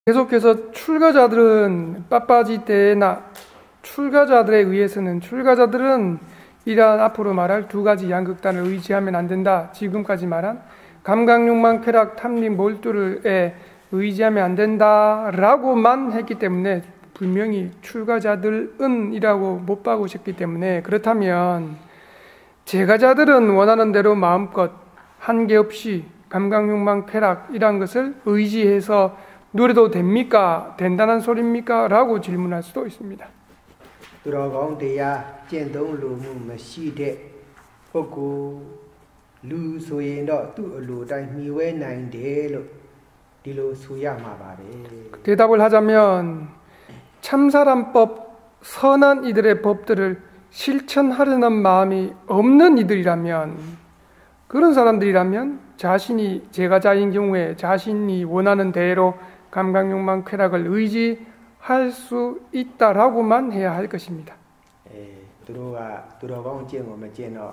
계속해서 출가자들은 빠빠지 때나 출가자들에 의해서는 출가자들은 이러한 앞으로 말할 두 가지 양극단을 의지하면 안 된다. 지금까지 말한 감각, 욕망, 쾌락, 탐닉, 몰두를 의지하면 안 된다라고만 했기 때문에 분명히 출가자들은 이라고 못 박으셨기 때문에 그렇다면 제가자들은 원하는 대로 마음껏 한계 없이 감각, 욕망, 쾌락 이란 것을 의지해서 누려도 됩니까? 된다는 소리입니까? 라고 질문할 수도 있습니다. 들어가온 데야 젠동 루무 마시데 보고 루소에너 뚜루다이 미웨 나인데로 디로 수야마바레. 대답을 하자면 참사람법 선한 이들의 법들을 실천하려는 마음이 없는 이들이라면 그런 사람들이라면 자신이 제가자인 경우에 자신이 원하는 대로 감각, 욕망, 쾌락을 의지할 수 있다라고만 해야 할 것입니다. 들어가온 쟁어 마쟁어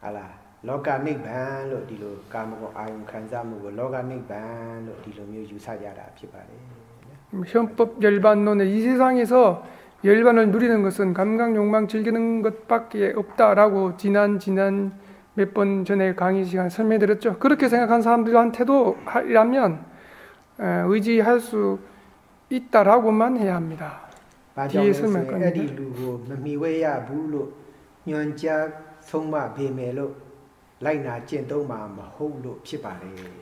알아 로가 닉반로 디로 까먹고 아용 간사무고 로가 닉반로 디로 묘 유사자라 피바래. 현법 열반론의 이 세상에서 열반을 누리는 것은 감각, 욕망 즐기는 것밖에 없다라고 지난 몇 번 전에 강의 시간 설명드렸죠. 그렇게 생각한 사람들한테도 하려면 의지할 수 있다라고만 해야 합니다. 뒤에 설명할 겁니다.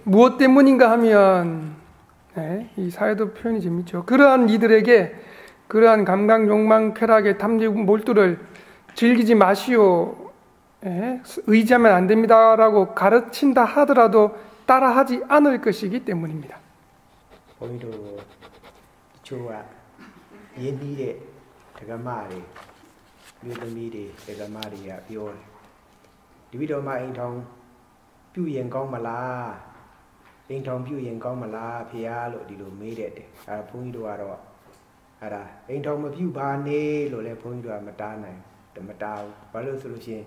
무엇 때문인가 하면 이 사회도 표현이 재밌죠. 그러한 이들에게 그러한 감각, 욕망, 쾌락의 탐닉, 몰두를 즐기지 마시오. 의지하면 안 됩니다라고 가르친다 하더라도 따라하지 않을 것이기 때문입니다. 오히려 좋아 예니에 내가 말이 유도미리 내가 말이야 비올 디비도마 인통 뷰연광 말라 인통 뷰연광 말라 피아로 디로 메이데 아 봉이도 와로 알아 인통 뭐 뷰바네 로래 봉이도 마타나이 마타오 발로 솔루션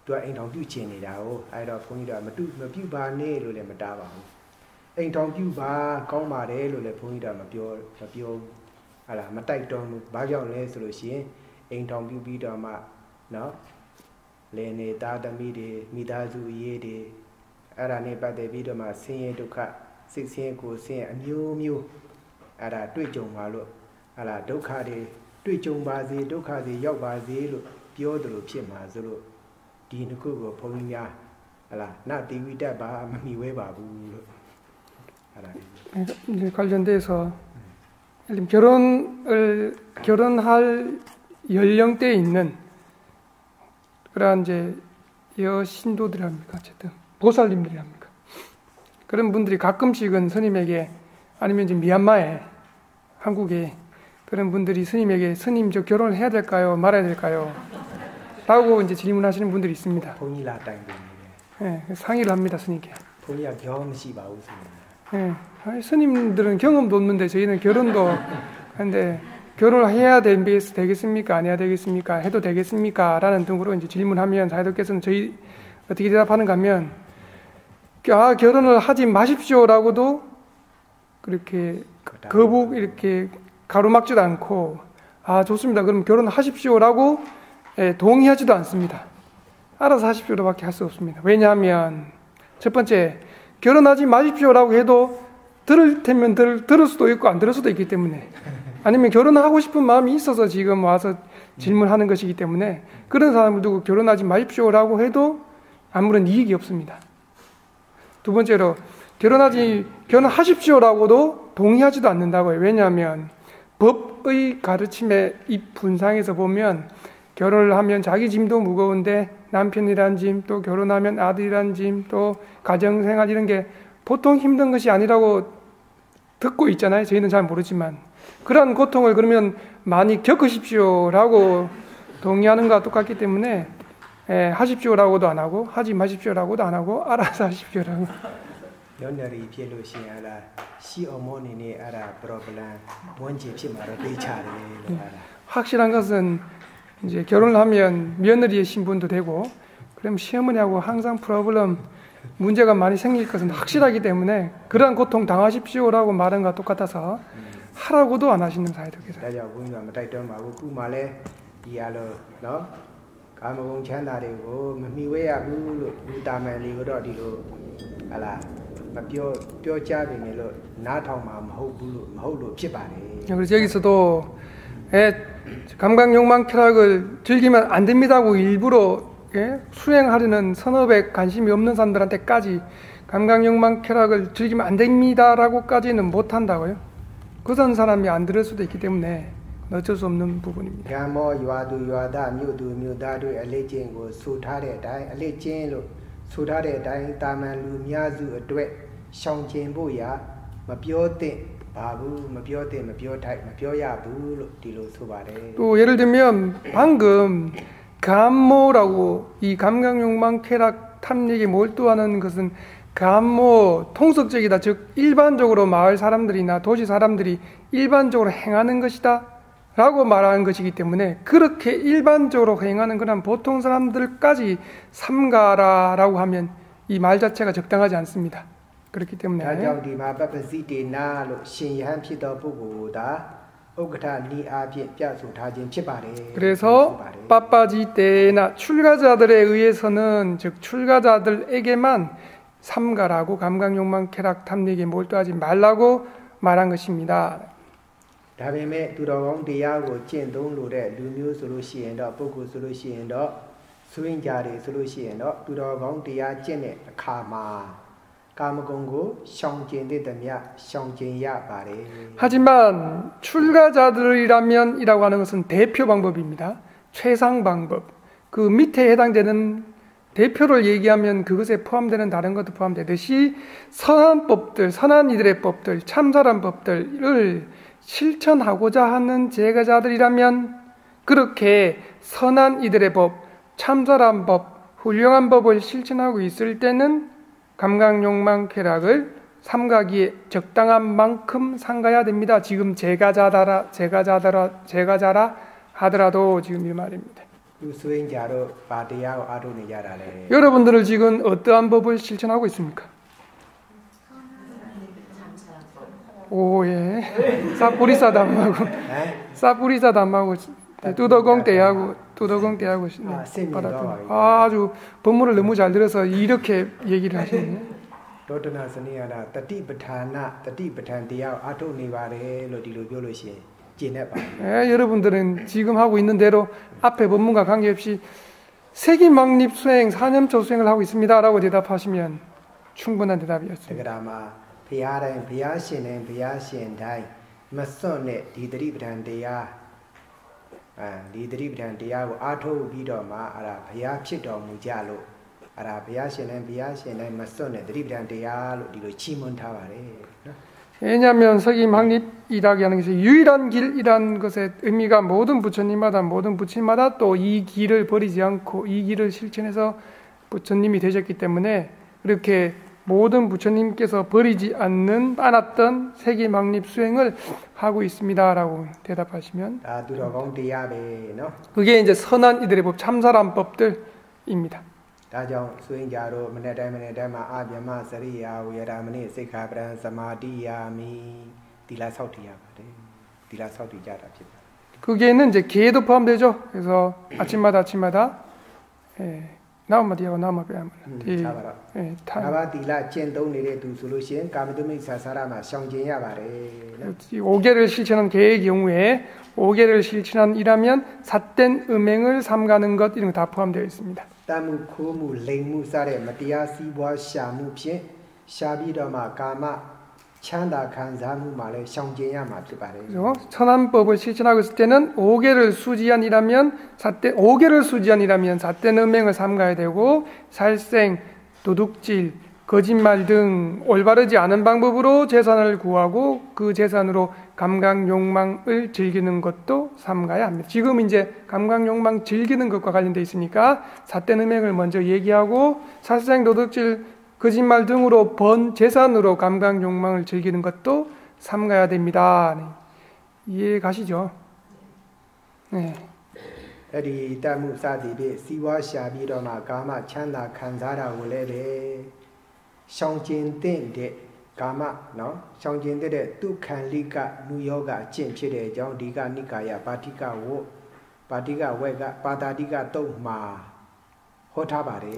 또 인통 뷰친이다오 아이도 봉이도 마 뷰바네 로래 마타바အိမ်ထောင်ပြုပါကောင်းပါတယ်လို့လည်းဘုန်းကြီးတို့မပြောဟာလားမတိုက်တော်ဘူးဘာကြောင့်လဲဆိုလို့ရှိရင်အိမ်ထောင်ပြုပြီးတော့မှเนาะလယ်နေသားသမီးတွေမိသားစုအရေးတွေအဲ့ဒါနဲ့ပတ်သက်ပြီးတော့မှဆင်းရဲဒုက္ခစိတ်ဆင်းရဲကိုဆင်းရဲအမျိုးမျိုးအဲ့ဒါတွေ့ကြုံပါလို့ဟာလားဒုက္ခတွေတွေ့ကြုံပါစေဒုက္ခတွေရောက်ပါစေလို့ပြောတယ်လို့ဖြစ်မှာဆိုလို့ဒီနှစ်ခုကိုဘုန်းကြီးများဟာလားနတိဝိတ္တပါမမီဝဲပါဘူးလို့이제 관련돼서 결혼할 연령대에 있는 그러한 이제 여신도들이랍니까 어쨌든 보살님들이랍니까 그런 분들이 가끔씩은 스님에게 아니면 이제 미얀마에 한국에 그런 분들이 스님에게 스님 저 결혼을 해야 될까요 말아야 될까요 라고 이제 질문하시는 분들이 있습니다. 상의를 합니다 스님께. 스님들은 경험도 없는데 저희는 결혼도 하는데 결혼을 해야 되겠습니까? 안 해야 되겠습니까? 해도 되겠습니까? 라는 등으로 이제 질문하면 사회도께서는 저희 어떻게 대답하는가 하면 결혼을 하지 마십시오라고도 그렇게 이렇게 가로막지도 않고 좋습니다. 그럼 결혼하십시오라고 동의하지도 않습니다. 알아서 하십시오로밖에 할 수 없습니다. 왜냐하면 첫 번째 결혼하지 마십시오라고 해도 들을 테면 들을 수도 있고 안 들을 수도 있기 때문에 아니면 결혼하고 싶은 마음이 있어서 지금 와서 질문하는 것이기 때문에 그런 사람을 두고 결혼하지 마십시오라고 해도 아무런 이익이 없습니다. 두 번째로 결혼하십시오라고도 동의하지도 않는다고요. 왜냐하면 법의 가르침의 이 분상에서 보면 결혼을 하면 자기 짐도 무거운데 남편이란 짐, 또 결혼하면 아들이란 짐, 또 가정생활 이런 게 보통 힘든 것이 아니라고 듣고 있잖아요. 저희는 잘 모르지만 그러한 고통을 그러면 많이 겪으십시오라고 동의하는 것과 똑같기 때문에 하십시오라고도 안 하고 하지 마십시오라고도 안 하고 알아서 하십시오라고. 연날이 비엘로시 알아 시어머니네 알아 프로블람 뭔지 피마로 대차래. 확실한 것은 이제 결혼을 하면 며느리의 신분도 되고 그럼 시어머니하고 항상 프로블럼 문제가 많이 생길 것은 확실하기 때문에 그러한 고통 당하십시오라고 말한 것과 똑같아서 하라고도 안 하시는 사이독에서. 다자 부인과 못했던 마고 구말에 이알로 너 감옥 찬다리고 미외야 부로 우다멜리고도 디로 알아 뼈짜비밀로 나타마 마호로 피바네. 그래서 여기서도 감각욕망 쾌락을 즐기면 안 됩니다고 일부러 수행하려는 선업에 관심이 없는 사람들한테까지 감각욕망 쾌락을 즐기면 안 됩니다라고까지는 못한다고요. 그런 사람이 안 들을 수도 있기 때문에 어쩔 수 없는 부분입니다. 야모 유아두 유아다 묘두 묘다도 알레진고 소타의 다이 알레진로 소타의 다이 다만 루미아주 어드웨 샹진보야 마뼈때 바부 마뼈때 마뼈타이 마뼈야부로 디로 소바래. 또 예를 들면 방금 감모라고 이 감각욕망 쾌락 탐닉에 몰두하는 것은 감모 통속적이다. 즉 일반적으로 마을 사람들이나 도시 사람들이 일반적으로 행하는 것이다 라고 말하는 것이기 때문에 그렇게 일반적으로 행하는 그런 보통 사람들까지 삼가라라고 하면 이 말 자체가 적당하지 않습니다. 그렇기 때문에 그래서 빠빠지때나 출가자들에 의해서는 즉 출가자들에게만 삼가라고 감각욕망 쾌락 탐닉에 몰두하지 말라고 말한 것입니다. 다음에 두려운 대야고 찐동로래 루묘소로시엔더 보고소로시엔더 수행자리 소로시엔더 두려운 대야 찐의 카마 까무공고 성진되다며 성진야 바래. 하지만 출가자들이라면이라고 하는 것은 대표 방법입니다. 최상 방법. 그 밑에 해당되는 대표를 얘기하면 그것에 포함되는 다른 것도 포함되듯이 선한 법들, 선한 이들의 법들, 참선한 법들을 실천하고자 하는 제가자들이라면 그렇게 선한 이들의 법, 참선한 법, 훌륭한 법을 실천하고 있을 때는 감각욕망 쾌락을 삼가기에 적당한 만큼 삼가야 됩니다. 지금 제가자라 하더라도 지금 이 말입니다. 여러분들은 지금 어떠한 법을 실천하고 있습니까? 오예, 사뿌리사 담마고 사뿌리사 담마고 뚜더공 때하고 받았던 아주 법문을 너무 잘 들어서 이렇게 얘기를 하시네. 도트나스니아나 따티바타나 따티바탄디야 아토니바레로 디로 벼로시 진해봐. 여러분들은 지금 하고 있는 대로 앞에 법문과 관계없이 세기망립 수행, 사념초 수행을 하고 있습니다라고 대답하시면 충분한 대답이었습니다. 그러나 비야라인 비야신은 비야신다이 맞선네 디드리바탄디야 리드리비단 디야고 아토 비도마 아라 비야 피도무자로 아라 비야신은 비야신은 맞선네 드리비단 디야로 디로 치문타바래. 왜냐하면 서기망립이라고 하는 것이 유일한 길이라는 것의 의미가 모든 부처님마다 또 이 길을 버리지 않고 이 길을 실천해서 부처님이 되셨기 때문에 이렇게 모든 부처님께서 버리지 않았던 세기망립 수행을 하고 있습니다라고 대답하시면 그게 이제 선한 이들의 법, 참선한 법들입니다. 그게는 이제 계도 포함되죠. 그래서 아침마다 나오마 디하고 나오마 빼야만. 나바디라 찐동네에 두술로신 까무드미 사사라마 성진야 바래. 5개를 실천한 개의 경우에 5개를 실천한 이라면 삿된 음행을 삼가는 것 이런 거 다 포함되어 있습니다. 따무 고무 랭무 사레 마티야 시보아 샤무 피 샤비더마 까마 찬다 간사무 말에 성진야마 피바래. 선한 법을 실천하고 있을 때는 5개를 수지한이라면 삿된 음행을 삼가야 되고 살생, 도둑질, 거짓말 등 올바르지 않은 방법으로 재산을 구하고 그 재산으로 감각욕망을 즐기는 것도 삼가야 합니다. 지금 이제 감각욕망 즐기는 것과 관련되어 있으니까 삿된 음행을 먼저 얘기하고 살생, 도둑질, 거짓말 등으로 번 재산으로 감각욕망을 즐기는 것도 삼가야 됩니다. 이해 가시죠? 네. 에디 따무 사디베 시와 샤비로마 가마 찬다 간사라고 레베 성진된데 가마 너 성진된데 뚜칸리가 누요가 찐피대 정 리가 니가야 바티가wo 바티가 외가 바다디가 또마 호타바래.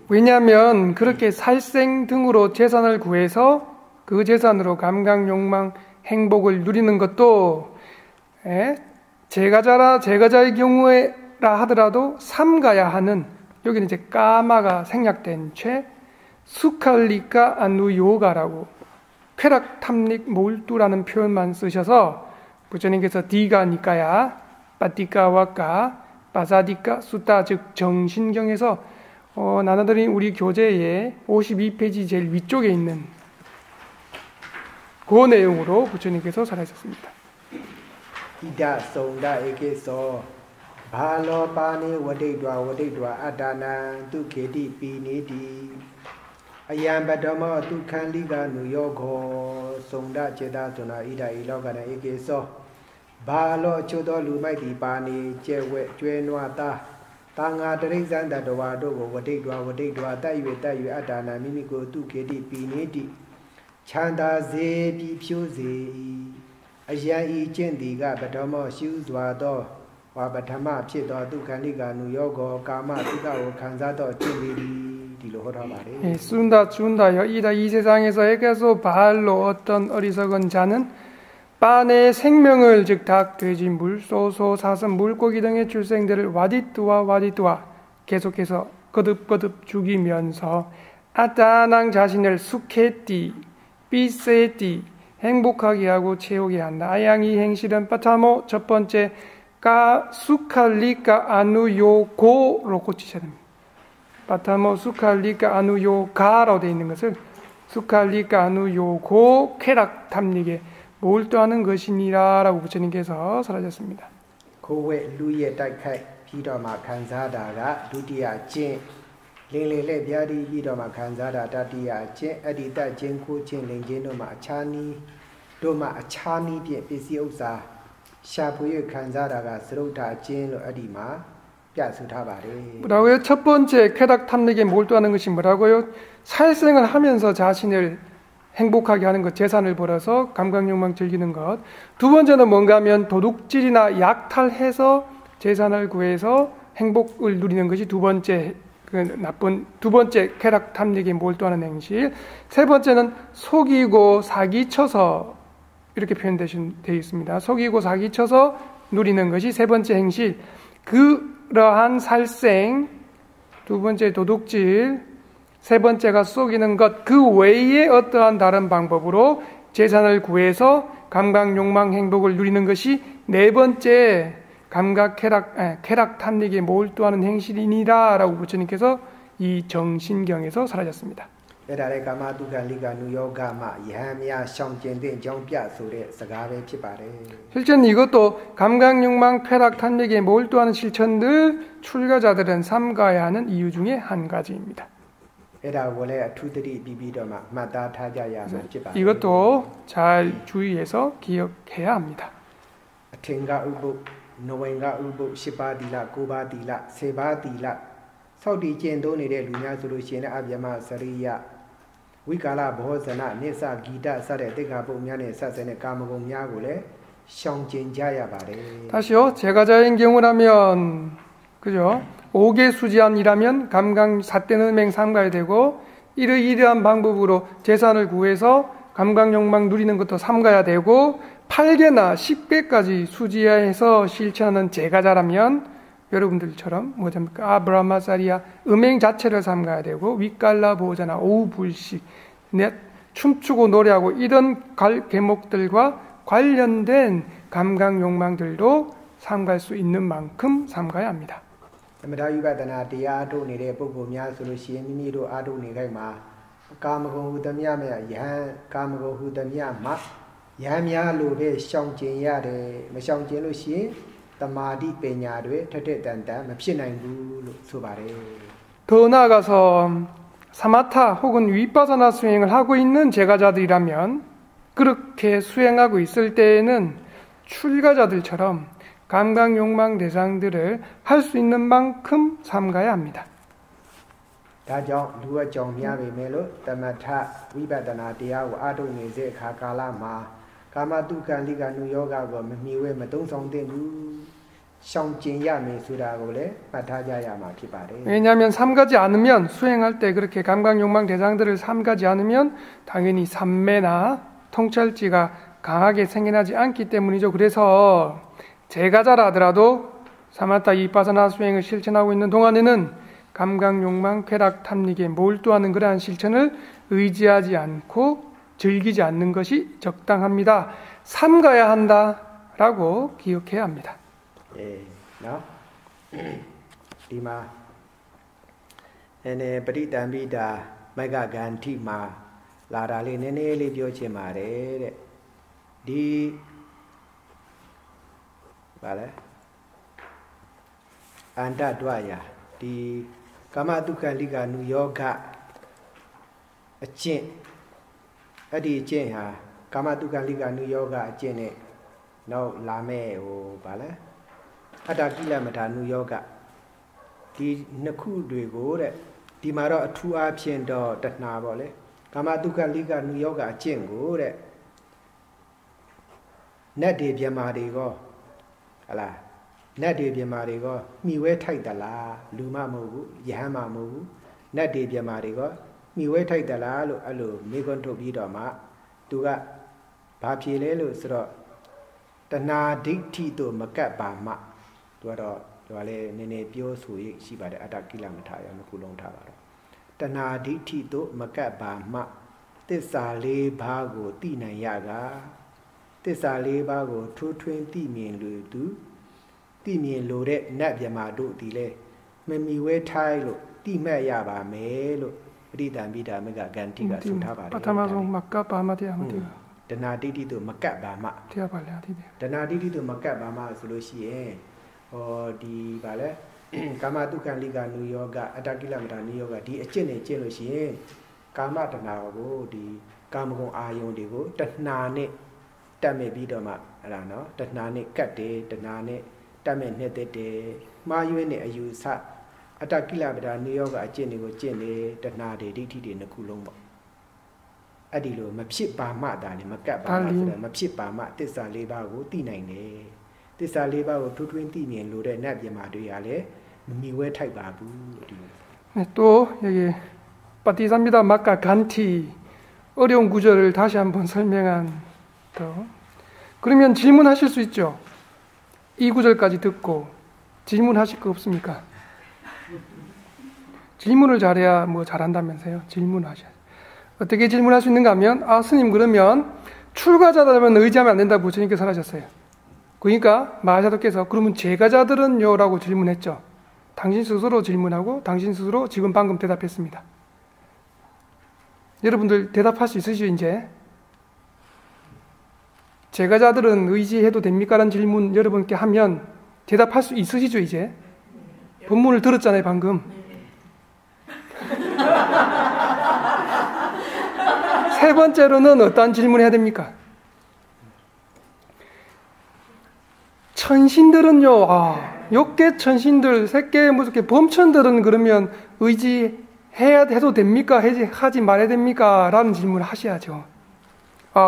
왜냐하면 그렇게 살생 등으로 재산을 구해서 그 재산으로 감각, 욕망, 행복을 누리는 것도 제가자의 경우에라 하더라도 삼가야 하는, 여기는 이제 까마가 생략된 채 수칼리카 아누요가라고 쾌락, 탐닉, 몰두라는 표현만 쓰셔서 부처님께서 디가 니까야, 빠띠까와까, 바사디까, 수따 즉 정신경에서 나눠드린 우리 교재의 52페이지 제일 위쪽에 있는 그 내용으로 부처님께서 설하셨습니다. 이다 송다 에게서 발로 바니 워데드와 아다나 두케디 비니디 아얀바더모 두칸리가 누요고 송다 제다도나 이다 이로가나 에게서 발로 초도 루마이디 바니 제웨 죄노아다 당아 드리잔다도와도 워데드와 따유에 아다나 미미고 두케디 비니디 찬다제 비표제 아야이 젠디가 바더모 시우즈와도 와바타마 피도 두칸리가 누요고 까마 두가오 칸자도 젠디디 딜로 호라바레. 쓴다 준다요. 이 세상에서 발로 어떤 어리석은 자는 빤의 생명을 즉 닭, 돼지, 물, 소소, 사슴, 물고기 등의 출생들을 와디뚜와 계속해서 거듭 죽이면서 아따낭 자신을 수케띠, 삐세띠 행복하게 하고 채우게 한다. 아양이 행실은 빠타모 첫 번째 수칼리까 아누요고로 고치셔야 됩니다. 빠타모 수칼리까 아누요가로 되어 있는 것을 수칼리까 아누요고 쾌락 탐닉에 몰두하는 것이니라 라고 부처님께서 설하셨습니다. 고웨 루예 다이카이 비더마 칸자다가 두티야 진 링링레 비아리 비더마 칸자다 다티야 진 아디다 진코 진 링진도마 아차니 도마 아차니 비 비시 우사 샤부예 칸자다가 스로타 진로 아디마 뭐라고요? 첫 번째 쾌락 탐닉에 몰두하는 것이 뭐라고요? 살생을 하면서 자신을 행복하게 하는 것, 재산을 벌어서 감각욕망 즐기는 것. 두 번째는 뭔가 하면 도둑질이나 약탈해서 재산을 구해서 행복을 누리는 것이 두 번째 쾌락 탐닉에 몰두하는 행실. 세 번째는 속이고 사기쳐서, 이렇게 표현되어 있습니다. 속이고 사기쳐서 누리는 것이 세 번째 행실. 그러한 살생, 두 번째 도둑질, 세 번째가 속이는 것, 그 외에 어떠한 다른 방법으로 재산을 구해서 감각, 욕망, 행복을 누리는 것이 네 번째 쾌락 탐닉에 몰두하는 행실이니라 라고 부처님께서 이 정신경에서 설하셨습니다. 실제는 이것도 감각, 욕망, 쾌락 탐닉에 몰두하는 실천들 출가자들은 삼가야 하는 이유 중에 한 가지입니다. 이것도 잘 주의해서 기억해야 합니다. 다시요. 제가자인 경우라면 그죠? 5개 수지안이라면 감각 사대는맹 삼가야 되고, 이러한 방법으로 재산을 구해서 감각 욕망 누리는 것도 삼가야 되고, 8개나 10개까지 수지하에서 실천하는 제가자라면 여러분들처럼 뭐랍니까? 아브라마사리아 음행 자체를 삼가야 되고, 윗갈라 보호자나 오후 불식, 춤추고 노래하고 이런 계목들과 관련된 감각 욕망들도 삼갈 수 있는 만큼 삼가야 합니다. 담다유바다나 디아도 니레 보고냐 소로시에 미미로 아도 니가이마 까마고 후담야메 야 까마고 후담야마 야미야로베 샹진야데 마샹진로시 따마디 베냐르에 테테단다 마피나인부 소바레. 더 나아가서 사마타 혹은 위파사나 수행을 하고 있는 제가자들이라면 그렇게 수행하고 있을 때에는 출가자들처럼 감각, 욕망 대상들을 할 수 있는 만큼 삼가야 합니다. 다정 누가 정미하게 멜로 담마타 위바다나 디아고 아동네제 가갈라마 가마두칸리가 누요가고 미외 마동성된부 성진야메 수라고래 마타자야마 피바래. 왜냐하면 삼가지 않으면 수행할 때 그렇게 감각욕망 대상들을 삼가지 않으면 당연히 삼매나 통찰지가 강하게 생겨나지 않기 때문이죠. 그래서 제가자라 하더라도 사마타 이빠사나 수행을 실천하고 있는 동안에는 감각욕망 쾌락 탐닉에 몰두하는 그러한 실천을 의지하지 않고 즐기지 않는 것이 적당합니다. 삼가야 한다라고 기억해야 합니다. 예, 너? 디마 에네 프리담비다 메가 간티마 라라리 네네리 벼치마레 디 발레 안다 도야 디 까마두칸리가 누요가 어찐 어디 찐하 까마두칸리가 누요가 어찐네 너 라메 오 발레 아다킬라마다 누요가 디နှစ်ခုတွေကိုတဲ့ဒီမှာတော့အထူးအားဖြင့်တော့တဏှာပေါ့လေကာမတုခလိကနုယောဂအကျင့်ကိုတဲ့နတ်တွေပြမာတွေကိုဟလားနတ်တွေပြမာတွေကိုမှီဝဲထိုက်သလားလူမမဟုတ်ဘူးယဟန်မမဟုတ်ဘူးနတ်တွေပြမာတွေကိုမှီဝဲထိုက်သလားလို့အဲ့လိုမေးခွန်းထုတ်ပြီးတော့မှသူကဘာဖြေလဲလို့ဆိုတော့တဏှာဒိဋ္ဌိတို့မကပ်ပါမှသူကတော့ဒီကလေးနည်းနည်းပြောဆိုရရှိပါတယ်အတ္တကိလမထာရနှစ်ခုလုံးထားပါတော့တဏှာဒိဋ္ဌိတို့မကပ်ပါမှသစ္စာ၄ပါးကိုသိနိုင်ရကသစ္စာ၄ပါးကိုထိုးထွင်းသိမြင်လို့သူသိမြင်လို့တဲ့နတ်မြမာတို့ဒီလဲမမီဝဲထိုင်းလို့သိမှတ်ရပါမယ်လို့ပရိသံပိဒါမကဂန္တိကဆိုထားပါတယ်ပထမဆုံးမကပ်ပါမှတရားမသိဘူးတဏှာဒိဋ္ဌိတို့မကပ်ပါမှတရားပါလေအသိတယ်တဏှာဒိဋ္ဌိတို့မကပ်ပါမှဆိုလို့ရှိရင်ဟောဒီဗာလဲကာမတုခံလိကနုယောဂအတ္တကိလမထာနုယောဂဒီအကျင့်နဲ့ကျင့်လို့ရှိရင်ကာမတဏှာကိုဒီကာမဂုဏ်အာယုန်တွေကိုတဏှာနဲ့တက်မဲ့ပြီးတော့မှအဲ့ဒါနော်တဏှာနဲ့ကတ်တယ်တဏှာနဲ့တက်မဲ့နှစ်သက်တယ်မှားယွင်းတဲ့အယူဆအတ္တကိလမထာနုယောဂအကျင့်တွေကိုကျင့်တယ်တဏှာတွေဒိဋ္ဌိတွေနှစ်ခုလုံးပေါ့အဲ့ဒီလိုမဖြစ်ပါမှဒါလည်းမကတ်ပါမှဆိုတော့မဖြစ်ပါမှသစ္စာ၄ပါးကိုသိနိုင်တယ်သစ္စာ၄ပါးကိုထူးထွင်းသိမြင်လို့တဲ့နတ်ပြမာတွေရလဲမမီဝဲထိုက်ပါဘူးလို့ဒီလို 또 여기 빠티삼비다 마카 간티 어려운 구절을 다시 한번 설명한 또 그러면 질문하실 수 있죠. 이 구절까지 듣고 질문하실 거 없습니까? 질문을 잘해야 뭐 잘한다면서요. 질문하셔야 어떻게 질문할 수 있는가 하면 스님 그러면 출가자라면 의지하면 안 된다고 부처님께서 설하셨어요. 그러니까 마하사도께서 그러면 제가자들은요? 라고 질문했죠. 당신 스스로 질문하고 당신 스스로 지금 방금 대답했습니다. 여러분들 대답할 수 있으시죠 이제? 제가자들은 의지해도 됩니까? 라는 질문 여러분께 하면 대답할 수 있으시죠 이제? 본문을 들었잖아요 방금. 세 번째로는 어떤 질문을 해야 됩니까? 천신들은요, 욕계 천신들, 색계 무섭게 범천들은 그러면 해도 됩니까? 하지 말아야 됩니까? 라는 질문을 하셔야죠.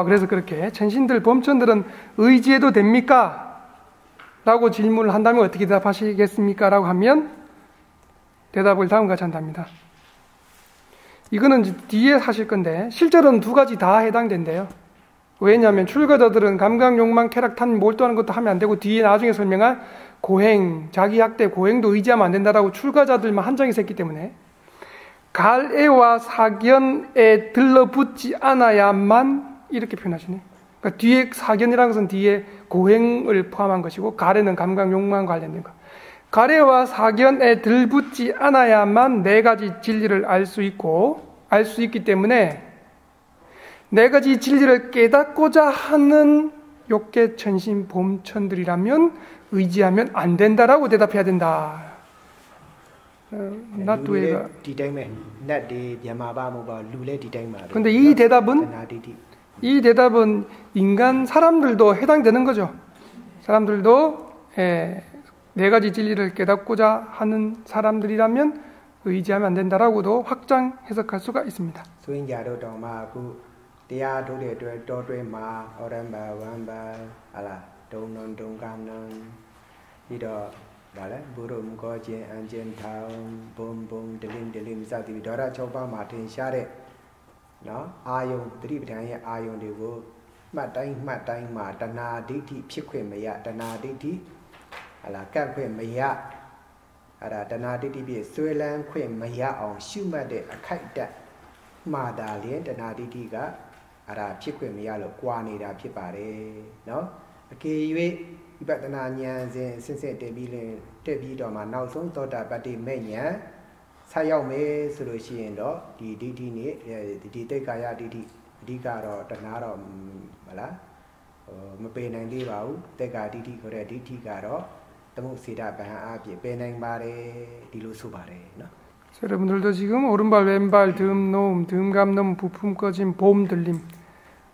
그래서 그렇게 천신들, 범천들은 의지해도 됩니까? 라고 질문을 한다면 어떻게 대답하시겠습니까? 라고 하면 대답을 다음과 같이 한답니다. 이거는 뒤에 하실 건데 실제로는 두 가지 다 해당된대요. 왜냐하면 출가자들은 감각, 욕망, 쾌락, 탐 몰두하는 것도 하면 안 되고 뒤에 나중에 설명할 고행, 자기 학대, 고행도 의지하면 안 된다라고 출가자들만 한정해서 했기 때문에 갈애와 사견에 들러붙지 않아야만 이렇게 표현하시네. 그러니까 뒤에 사견이라는 것은 뒤에 고행을 포함한 것이고 갈애는 감각, 욕망 관련된 것. 갈애와 사견에 들붙지 않아야만 네 가지 진리를 알 수 있기 때문에 네 가지 진리를 깨닫고자 하는 욕계 천신 범천들이라면 의지하면 안 된다라고 대답해야 된다. 나또가 근데 이 대답은 인간 사람들도 해당되는 거죠. 사람들도 네 가지 진리를 깨닫고자 하는 사람들이라면 의지하면 안 된다라고도 확장 해석할 수가 있습니다. 소인자도 동마구 대야 도대 도대마 어람바 완바 알라 동논 동감논 이더 말래 부름 거진 안진 타운 봄봄 들림 사디 더라 초바 마틴 샤레 너 아용 드리비단의 아용 되고 맞다잉 마 다나 디티 피ခွင့်မရ 다나 디티 알라 ကန့်ခွင့်မရ အဲ့ဒါတဏှာဒိဋ္ဌိပြည့်ဆွဲလန်းခွင့်မရအောင်ရှုမှတ်တဲ့အခိုက်အတန့်မှားတာလျင်တဏှာဒိဋ္ဌိကအဲ့ဒါဖြစ်ခွင့်မရလို့ကြွားနေတာဖြစ်ပါတယ်เนาะအကယ်၍ဝိပဿနာဉာဏ်စဉ်ဆင့်ဆင့်တက်ပြီးတော့မှနောက်ဆုံးသောတာပတ္တိမဲ့ဉာဏ်ဆက်ရောက်မယ်ဆိုလို့ရှိရင်တော့ဒီဒိဋ္ဌိနဲ့ဒီတိတ်ကာယဒိဋ္ဌိအဓိကတော့တဏှာတော့မလားမပေနိုင်သေးပါဘူးတိတ်ကာဒိဋ္ဌိခေါ်တဲ့ဒိဋ္ဌိကတော့여러분들도 지금 오른발, 왼발, 듬노음, 듬감놈, 부품 꺼짐, 봄 들림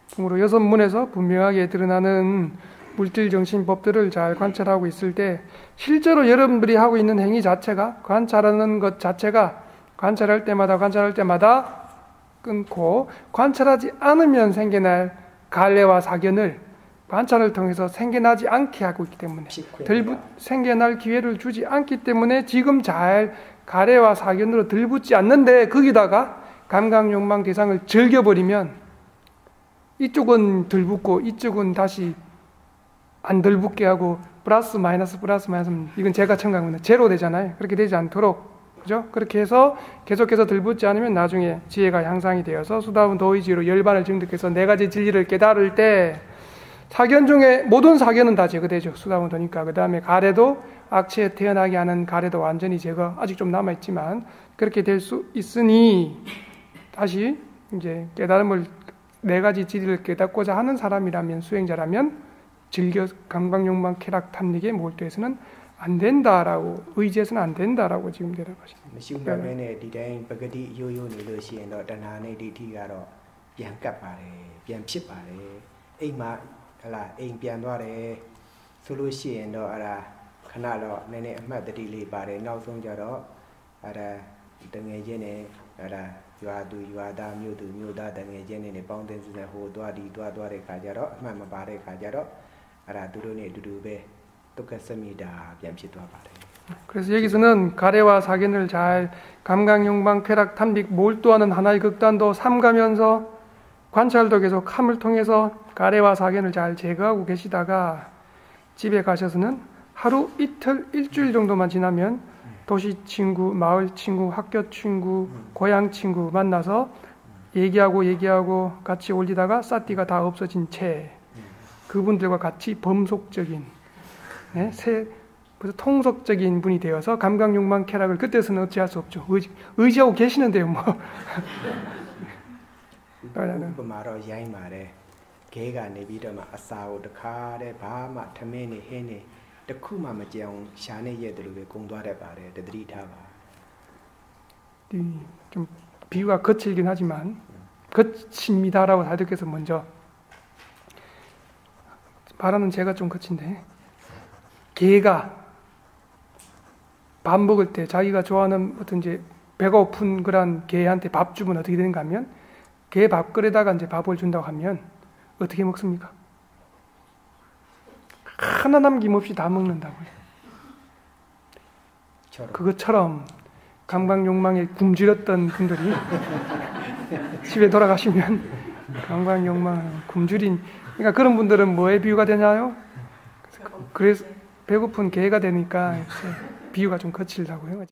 등으로 6문에서 분명하게 드러나는 물질 정신 법들을 잘 관찰하고 있을 때 실제로 여러분들이 하고 있는 행위 자체가 관찰하는 것 자체가 관찰할 때마다 끊고 관찰하지 않으면 생겨날 갈래와 사견을 관찰을 통해서 생겨나지 않게 하고 있기 때문에 생겨날 기회를 주지 않기 때문에 지금 잘 가래와 사견으로 들붙지 않는데 거기다가 감각욕망 대상을 즐겨버리면 이쪽은 들붙고 이쪽은 다시 안 들붙게 하고 플러스 마이너스 이건 제가 첨가한 건데 제로 되잖아요. 그렇게 되지 않도록 그죠? 그렇게 해서 계속해서 들붙지 않으면 나중에 지혜가 향상이 되어서 수다분 도의지로 열반을 증득해서 4가지 진리를 깨달을 때 사견 중에 모든 사견은 다 제거되죠. 수다문도니까. 그 다음에 가래도 악취에 태어나게 하는 가래도 완전히 제거 아직 좀 남아있지만 그렇게 될 수 있으니 다시 이제 깨달음을 4가지 진리를 깨닫고자 하는 사람이라면 수행자라면 즐겨 감각욕망 쾌락 탐닉에 몰두해서는 안 된다라고 의지해서는 안 된다라고 지금 대답하십니다. 시운다면에 디다인 바가디 요요니로 시엔도 다나네 디티가로 ပြန်ကပ်ပါတယ်ပြန်ဖြစ်ပါတယ်အိမ်မှာဟလာအိမ်ပြန်သွားတယ်ဆိုလို့ရှိရင်တော့အဲ့ဒါခဏတော့နည်းနည်းအမှတ်တတိလေးပါတယ်နောက်ဆုံးကြတော့အဲ့ဒါတငယ်ချင်းနဲ့အဲ့ဒါရွာသူရွာသားမြို့သူမြို့သားတငယ်ချင်းတွေပေါင်းတင်စစ်ဟိုသွားဒီသွားတဲ့ခါကျတော့အမှတ်မပါတဲ့ခါကျတော့အဲ့ဒါသူတို့နဲ့အတူတူပဲဒုက္ခစမိတာပြန်ဖြစ်သွားပါတယ် 그래서 여기서는 가래와 사견을 잘 감각욕망 쾌락 탐닉 몰두하는 하나의 극단도 삼가면서 관찰도 계속 함을 통해서 가래와 사견을 잘 제거하고 계시다가 집에 가셔서는 하루 이틀 일주일 정도만 지나면 도시 친구, 마을 친구, 학교 친구, 고향 친구 만나서 얘기하고 같이 올리다가 싸띠가 다 없어진 채 그분들과 같이 범속적인 그래서 통속적인 분이 되어서 감각욕망 쾌락을 그때서는 어찌할 수 없죠. 의지하고 계시는데요, 뭐. 말어 야인 말에 개가 내비더만 아싸오 드카레 바마 타메네 헤네 드쿠마 마정 샤네 예들을 공도하래 바래 들이 타봐. 좀 비유가 거칠긴 하지만 거칩니다라고 다득해서 먼저 말하는 제가 좀 거친데 개가 밥 먹을 때 자기가 좋아하는 어떤 이제 배가 고픈 그런 개한테 밥 주면 어떻게 되는가 하면 개 밥그릇에다가 이제 밥을 준다고 하면 어떻게 먹습니까? 하나 남김없이 다 먹는다고요. 그것처럼 감각욕망에 굶주렸던 분들이 집에 돌아가시면 감각욕망 굶주린 그러니까 그런 분들은 뭐에 비유가 되냐요? 그래서 배고픈 개가 되니까 비유가 좀 거칠다고요.